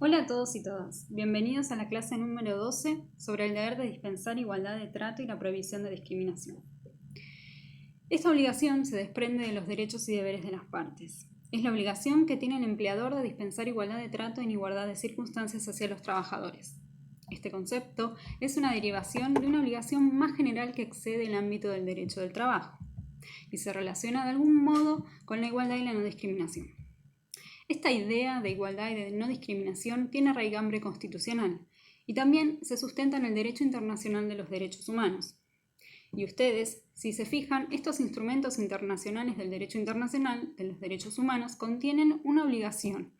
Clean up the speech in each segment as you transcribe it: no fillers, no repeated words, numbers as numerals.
Hola a todos y todas, bienvenidos a la clase número 12 sobre el deber de dispensar igualdad de trato y la prohibición de discriminación. Esta obligación se desprende de los derechos y deberes de las partes. Es la obligación que tiene el empleador de dispensar igualdad de trato en igualdad de circunstancias hacia los trabajadores. Este concepto es una derivación de una obligación más general que excede el ámbito del derecho del trabajo y se relaciona de algún modo con la igualdad y la no discriminación. Esta idea de igualdad y de no discriminación tiene raigambre constitucional y también se sustenta en el derecho internacional de los derechos humanos. Y ustedes, si se fijan, estos instrumentos internacionales del derecho internacional de los derechos humanos contienen una obligación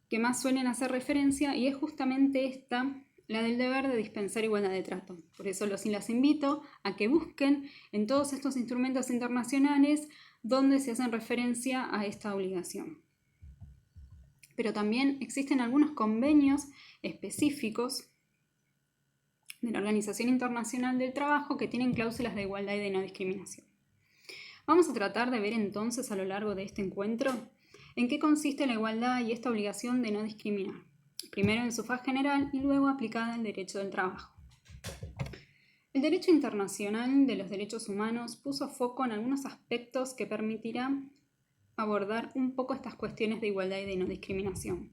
que más suelen hacer referencia y es justamente esta, la del deber de dispensar igualdad de trato. Por eso las invito a que busquen en todos estos instrumentos internacionales donde se hacen referencia a esta obligación. Pero también existen algunos convenios específicos de la Organización Internacional del Trabajo que tienen cláusulas de igualdad y de no discriminación. Vamos a tratar de ver entonces a lo largo de este encuentro en qué consiste la igualdad y esta obligación de no discriminar, primero en su faz general y luego aplicada al derecho del trabajo. El derecho internacional de los derechos humanos puso foco en algunos aspectos que permitirán abordar un poco estas cuestiones de igualdad y de no discriminación.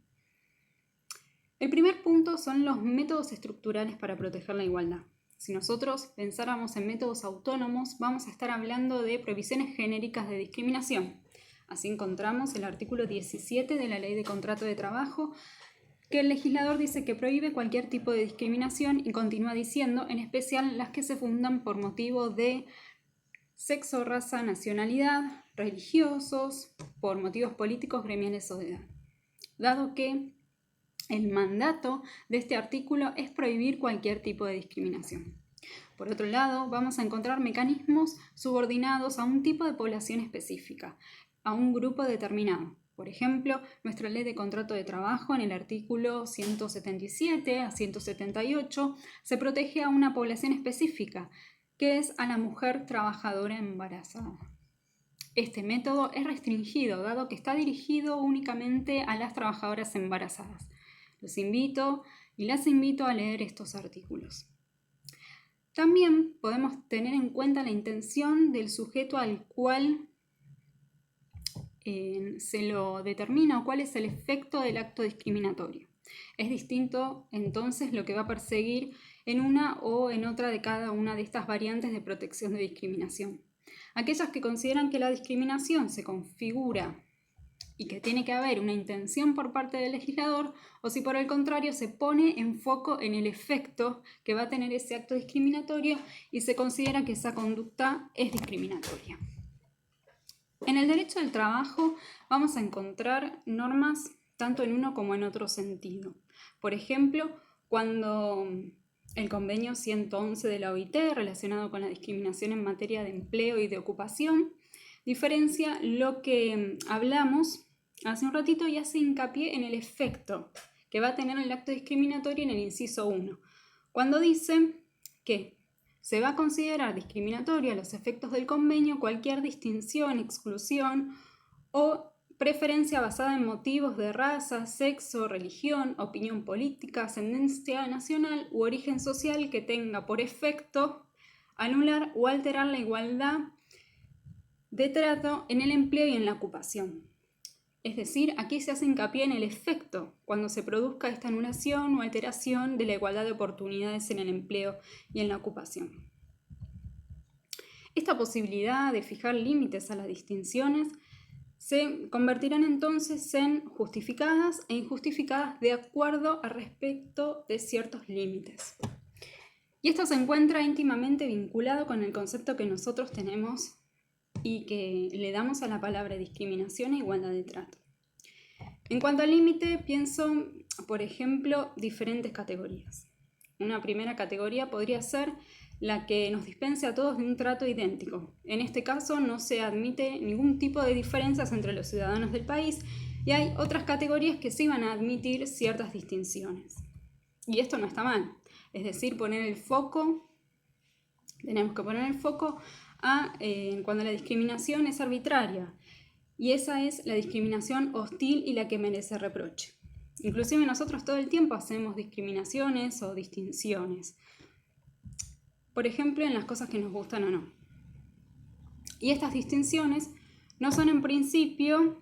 El primer punto son los métodos estructurales para proteger la igualdad. Si nosotros pensáramos en métodos autónomos, vamos a estar hablando de prohibiciones genéricas de discriminación. Así encontramos el artículo 17 de la Ley de Contrato de Trabajo, que el legislador dice que prohíbe cualquier tipo de discriminación y continúa diciendo, en especial las que se fundan por motivo de sexo, raza, nacionalidad, religiosos, por motivos políticos, gremiales o de edad. Dado que el mandato de este artículo es prohibir cualquier tipo de discriminación. Por otro lado, vamos a encontrar mecanismos subordinados a un tipo de población específica, a un grupo determinado. Por ejemplo, nuestra Ley de Contrato de Trabajo en el artículo 177 a 178 se protege a una población específica, que es a la mujer trabajadora embarazada. Este método es restringido, dado que está dirigido únicamente a las trabajadoras embarazadas. Los invito y las invito a leer estos artículos. También podemos tener en cuenta la intención del sujeto al cual se lo determina o cuál es el efecto del acto discriminatorio. Es distinto entonces lo que va a perseguir en una o en otra de cada una de estas variantes de protección de discriminación. Aquellas que consideran que la discriminación se configura y que tiene que haber una intención por parte del legislador, o si por el contrario se pone en foco en el efecto que va a tener ese acto discriminatorio y se considera que esa conducta es discriminatoria. En el derecho del trabajo vamos a encontrar normas tanto en uno como en otro sentido. Por ejemplo, cuando el convenio 111 de la OIT, relacionado con la discriminación en materia de empleo y de ocupación, diferencia lo que hablamos hace un ratito y hace hincapié en el efecto que va a tener el acto discriminatorio en el inciso 1, cuando dice que se va a considerar discriminatoria a los efectos del convenio cualquier distinción, exclusión o preferencia basada en motivos de raza, sexo, religión, opinión política, ascendencia nacional u origen social que tenga por efecto anular o alterar la igualdad de trato en el empleo y en la ocupación. Es decir, aquí se hace hincapié en el efecto cuando se produzca esta anulación o alteración de la igualdad de oportunidades en el empleo y en la ocupación. Esta posibilidad de fijar límites a las distinciones se convertirán entonces en justificadas e injustificadas de acuerdo al respecto de ciertos límites. Y esto se encuentra íntimamente vinculado con el concepto que nosotros tenemos y que le damos a la palabra discriminación e igualdad de trato. En cuanto al límite, pienso, por ejemplo, diferentes categorías. Una primera categoría podría ser la que nos dispense a todos de un trato idéntico. En este caso no se admite ningún tipo de diferencias entre los ciudadanos del país y hay otras categorías que sí van a admitir ciertas distinciones. Y esto no está mal, es decir, tenemos que poner el foco cuando la discriminación es arbitraria, y esa es la discriminación hostil y la que merece reproche. Inclusive nosotros todo el tiempo hacemos discriminaciones o distinciones. Por ejemplo, en las cosas que nos gustan o no. Y estas distinciones no son en principio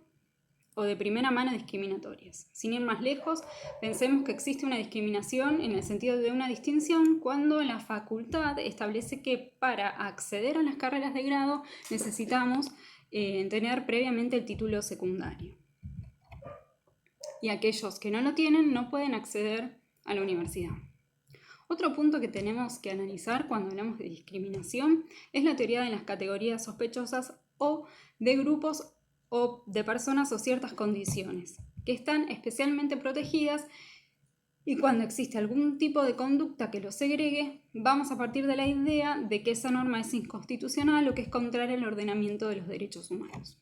o de primera mano discriminatorias. Sin ir más lejos, pensemos que existe una discriminación en el sentido de una distinción cuando la facultad establece que para acceder a las carreras de grado necesitamos tener previamente el título secundario. Y aquellos que no lo tienen no pueden acceder a la universidad. Otro punto que tenemos que analizar cuando hablamos de discriminación es la teoría de las categorías sospechosas o de grupos o de personas o ciertas condiciones que están especialmente protegidas, y cuando existe algún tipo de conducta que los segregue, vamos a partir de la idea de que esa norma es inconstitucional o que es contraria al ordenamiento de los derechos humanos.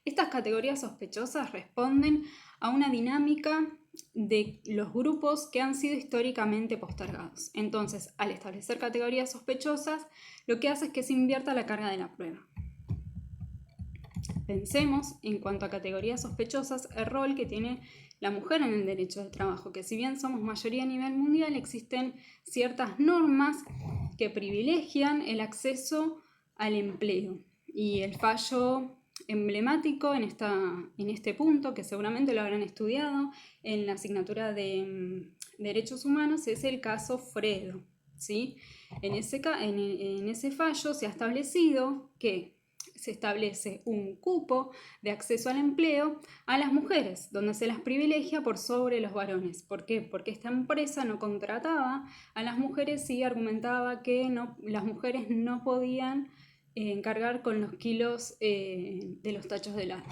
Estas categorías sospechosas responden a una dinámica de los grupos que han sido históricamente postergados. Entonces, al establecer categorías sospechosas, lo que hace es que se invierta la carga de la prueba. Pensemos, en cuanto a categorías sospechosas, el rol que tiene la mujer en el derecho del trabajo, que si bien somos mayoría a nivel mundial, existen ciertas normas que privilegian el acceso al empleo. Y el fallo emblemático en este punto, que seguramente lo habrán estudiado en la asignatura de Derechos Humanos, es el caso Fredo, ¿sí? En ese fallo se ha establecido que se establece un cupo de acceso al empleo a las mujeres, donde se las privilegia por sobre los varones. ¿Por qué? Porque esta empresa no contrataba a las mujeres y argumentaba que las mujeres no podían cargar con los kilos de los tachos de helado.